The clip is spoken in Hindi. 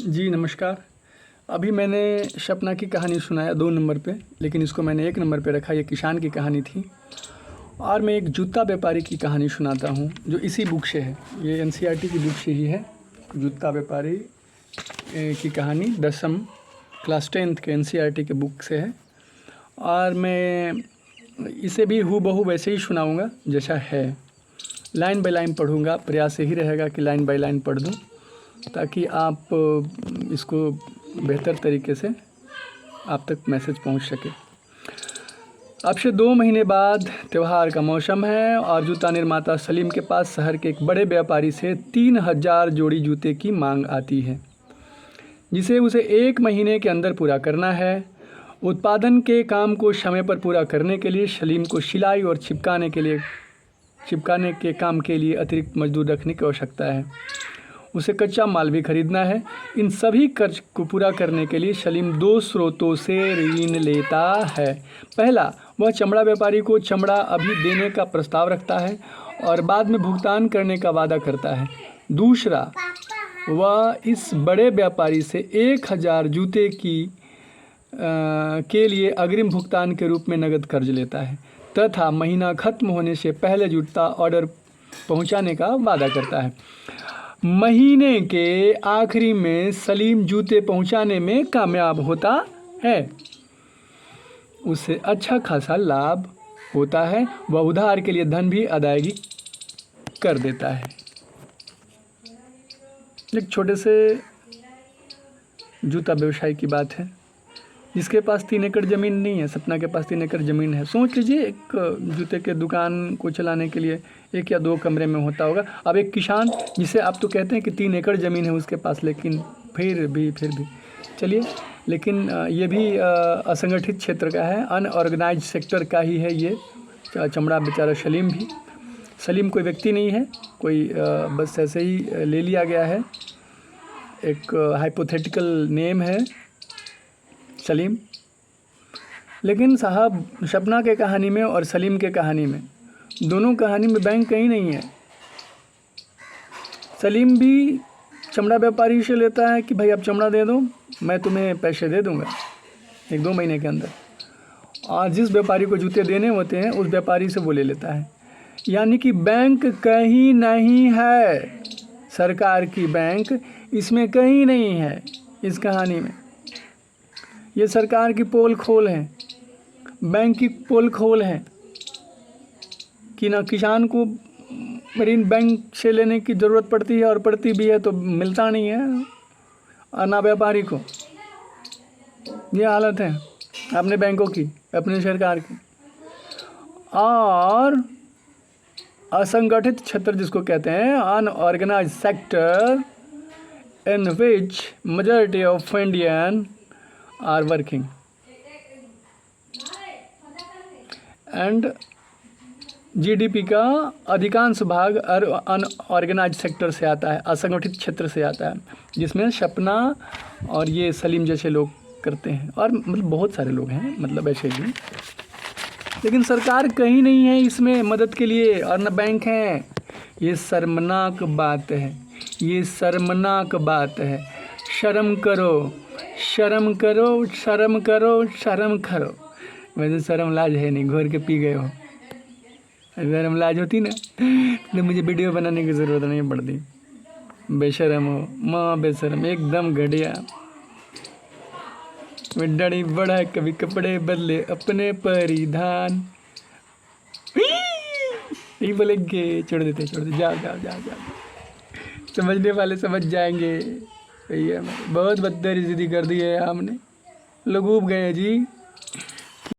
जी नमस्कार। अभी मैंने सपना की कहानी सुनाया 2 नंबर पे, लेकिन इसको मैंने 1 नंबर पे रखा। ये किसान की कहानी थी। और मैं एक जूता व्यापारी की कहानी सुनाता हूँ जो इसी बुक से है। ये एनसीईआरटी की बुक से ही है। जूता व्यापारी की कहानी 10वीं क्लास 10th के एनसीईआरटी के बुक से है। और मैं इसे भी हूबहू वैसे ही सुनाऊँगा जैसा है। लाइन बाय लाइन पढ़ूँगा। प्रयास यही रहेगा कि लाइन बाय लाइन पढ़ दूँ ताकि आप इसको बेहतर तरीके से आप तक मैसेज पहुंच सके। अब से 2 महीने बाद त्यौहार का मौसम है और जूता निर्माता सलीम के पास शहर के एक बड़े व्यापारी से 3000 जोड़ी जूते की मांग आती है, जिसे उसे 1 महीने के अंदर पूरा करना है। उत्पादन के काम को समय पर पूरा करने के लिए सलीम को सिलाई और चिपकाने के काम के लिए अतिरिक्त मजदूर रखने की आवश्यकता है। उसे कच्चा माल भी खरीदना है। इन सभी कर्ज को पूरा करने के लिए सलीम 2 स्रोतों से ऋण लेता है। पहला, वह चमड़ा व्यापारी को चमड़ा अभी देने का प्रस्ताव रखता है और बाद में भुगतान करने का वादा करता है। दूसरा, वह इस बड़े व्यापारी से 1000 जूते के लिए अग्रिम भुगतान के रूप में नगद कर्ज लेता है तथा महीना खत्म होने से पहले जूता ऑर्डर पहुंचाने का वादा करता है। महीने के आखिरी में सलीम जूते पहुंचाने में कामयाब होता है। उसे अच्छा खासा लाभ होता है। वह उधार के लिए धन भी अदायगी कर देता है। एक छोटे से जूता व्यवसाय की बात है। जिसके पास 3 एकड़ ज़मीन नहीं है, सपना के पास 3 एकड़ ज़मीन है। सोच लीजिए एक जूते के दुकान को चलाने के लिए 1 या 2 कमरे में होता होगा। अब एक किसान जिसे आप तो कहते हैं कि 3 एकड़ ज़मीन है उसके पास, लेकिन फिर भी चलिए, लेकिन ये भी असंगठित क्षेत्र का है, अनऑर्गेनाइज सेक्टर का ही है ये चमड़ा बेचारा सलीम भी। सलीम कोई व्यक्ति नहीं है, कोई बस ऐसे ही ले लिया गया है, एक हाइपोथेटिकल नेम है सलीम। लेकिन साहब, सपना के कहानी में और सलीम के कहानी में, दोनों कहानी में बैंक कहीं नहीं है। सलीम भी चमड़ा व्यापारी से लेता है कि भाई आप चमड़ा दे दो, मैं तुम्हें पैसे दे दूंगा 1-2 महीने के अंदर। और जिस व्यापारी को जूते देने होते हैं उस व्यापारी से वो ले लेता है। यानी कि बैंक कहीं नहीं है। सरकार की बैंक इसमें कहीं नहीं है। इस कहानी में ये सरकार की पोल खोल है, बैंक की पोल खोल है कि ना किसान को ऋण बैंक से लेने की ज़रूरत पड़ती है, और पड़ती भी है तो मिलता नहीं है, और ना व्यापारी को। ये हालत है अपने बैंकों की, अपने सरकार की। और असंगठित क्षेत्र जिसको कहते हैं, unorganised sector, in which majority of Indian are working and GDP का अधिकांश भाग अनऑर्गेनाइज सेक्टर से आता है, असंगठित क्षेत्र से आता है, जिसमें सपना और ये सलीम जैसे लोग करते हैं, और मतलब बहुत सारे लोग हैं, मतलब ऐसे ही। लेकिन सरकार कहीं नहीं है इसमें मदद के लिए, और न बैंक हैं। ये शर्मनाक बात है, ये शर्मनाक बात है। शर्म करो, शर्म करो, शर्म करो, शर्म करो। वैसे शर्म लाज है नहीं, घोर के पी गए हो। शर्म लाज होती ना तो मुझे वीडियो बनाने की ज़रूरत नहीं पड़ती। बेशर्म हो, माँ बेशर्म, एकदम घटिया। डड़ी बड़ा कभी कपड़े बदले अपने परिधान। यही बोलेंगे, छोड़ देते, जाओ जाओ जाओ जाओ। समझने वाले समझ जाएंगे। भैया बहुत बदतमीजी कर दी है हमने, लोग ऊब गए जी।